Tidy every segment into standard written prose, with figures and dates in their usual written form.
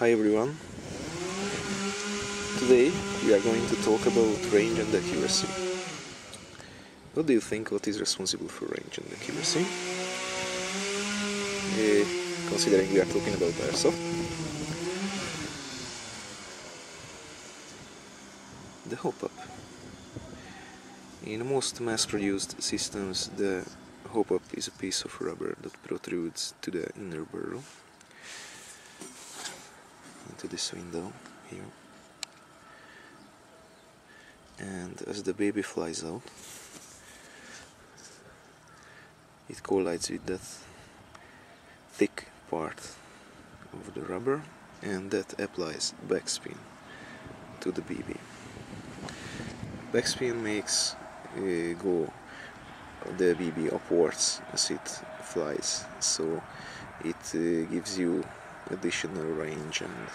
Hi everyone. Today we are going to talk about range and accuracy. What do you think what is responsible for range and accuracy? Considering we are talking about airsoft. The hopup. In most mass-produced systems, the hopup is a piece of rubber that protrudes to the inner barrel, into this window here. And as the baby flies out, it collides with that thick part of the rubber, and that applies backspin to the BB. Backspin makes go the BB upwards as it flies, so it gives you additional range and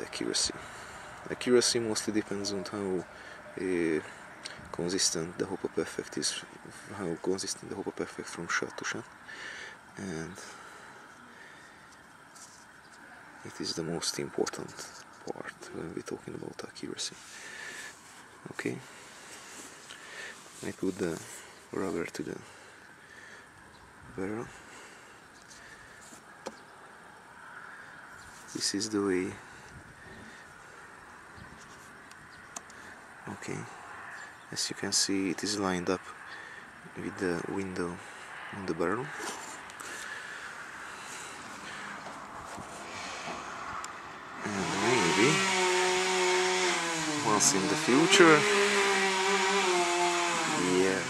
accuracy. Accuracy mostly depends on how consistent the hopup effect is, how consistent the hopup effect from shot to shot, and it is the most important part when we're talking about accuracy. Okay, I put the rubber to the barrel. This is the way. Okay, as you can see, it is lined up with the window on the barrel. And maybe once in the future, yeah.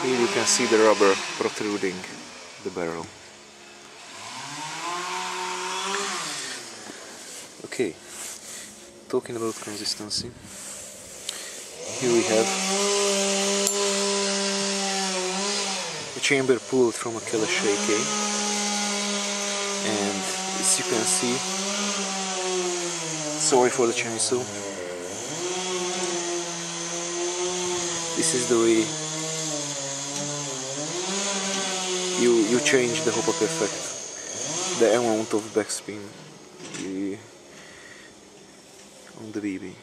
Here you can see the rubber protruding the barrel. Okay, talking about consistency, here we have a chamber pulled from a Kalash AEG, and as you can see, sorry for the chainsaw, this is the way you change the hopup effect, the amount of backspin on the BB.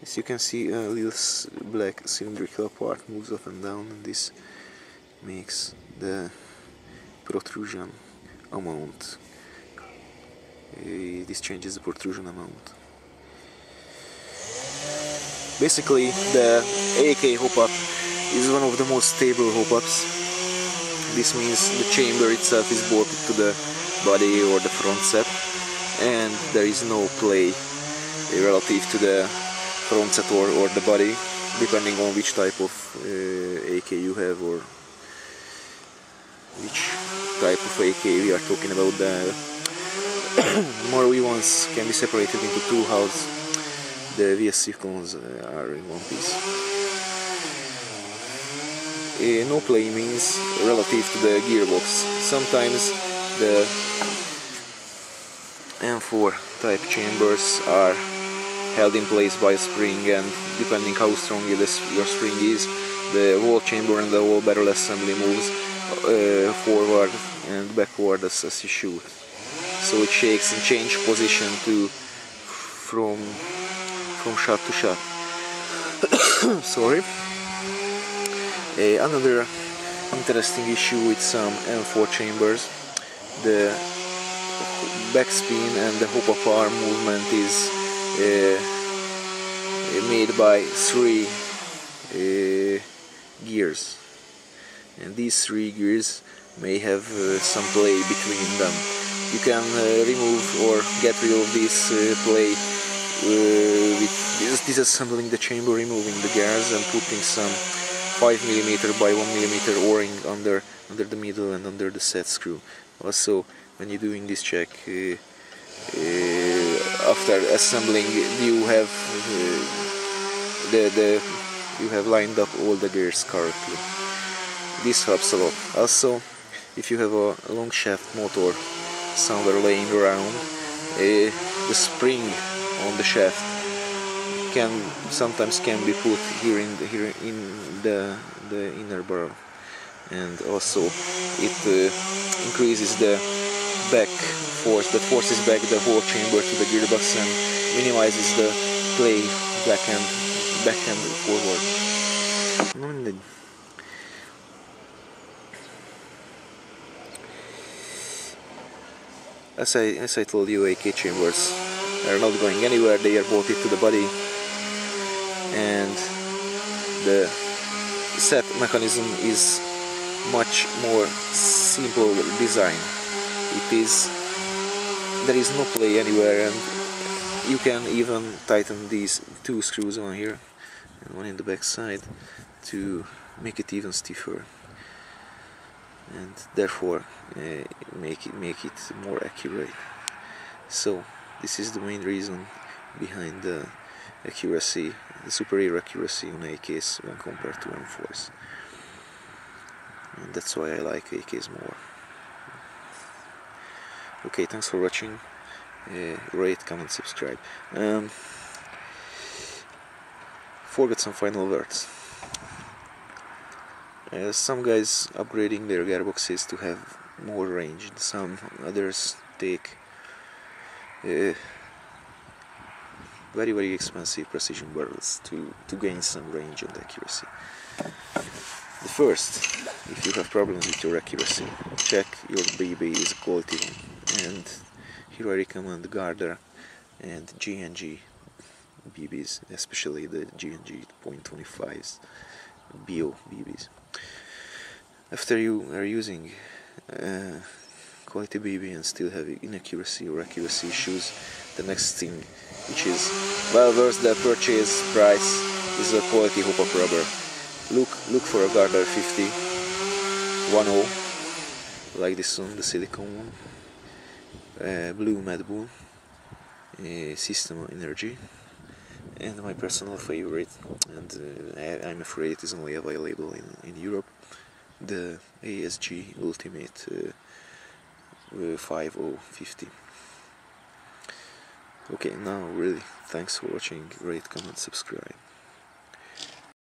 As you can see, a little black cylindrical part moves up and down, and this makes the protrusion amount. This changes the protrusion amount. Basically, the AEG hopup is one of the most stable hopups. This means the chamber itself is bolted to the body or the front set, and there is no play relative to the front set or the body, depending on which type of AEG you have or which type of AEG we are talking about. The Marui ones can be separated into two halves. The VSC cones are in one piece. No play means relative to the gearbox. Sometimes the M4 type chambers are held in place by a spring, and depending how strong your spring is, the whole chamber and the whole barrel assembly moves forward and backward as you shoot. So it shakes and changes position from shot to shot. Sorry. Another interesting issue with some M4 chambers, the backspin and the hopup arm movement is made by 3 gears, and these 3 gears may have some play between them. You can remove or get rid of this play with disassembling the chamber, removing the gears, and putting some 5mm by 1mm O-ring under the middle and under the set screw. Also, when you're doing this check, after assembling, you have you have lined up all the gears correctly. This helps a lot. Also, if you have a long shaft motor somewhere laying around, the spring on the shaft sometimes can be put here in the inner barrel, and also it increases the back force that forces back the whole chamber to the gearbox and minimizes the play backhand forward. As I told you, AK chambers are not going anywhere, they are bolted to the body, and the set mechanism is much more simple design. There is no play anywhere, and you can even tighten these two screws on here and one in the back side to make it even stiffer, and therefore make it more accurate. So this is the main reason behind the accuracy, the superior accuracy on AKs when compared to M4s, and that's why I like AKs more. Okay, thanks for watching. Rate, comment, subscribe. Forget some final words. Some guys upgrading their gearboxes to have more range. Some others take very expensive precision barrels to gain some range and accuracy. The first, if you have problems with your accuracy, check your BB is a quality one, and here I recommend Garda and g&gs BBs, especially the g&gs .25s BO BBs. After you are using quality BB and still have inaccuracy or accuracy issues, the next thing, which is well worth the purchase price, is a quality hopup rubber. Look for a Garda 50 10, like this one, the silicone one, blue Mad Bull, System Energy, and my personal favorite, and I'm afraid it is only available in Europe, the AEG Ultimate 5050. Okay, now really, thanks for watching. Rate, comment, subscribe.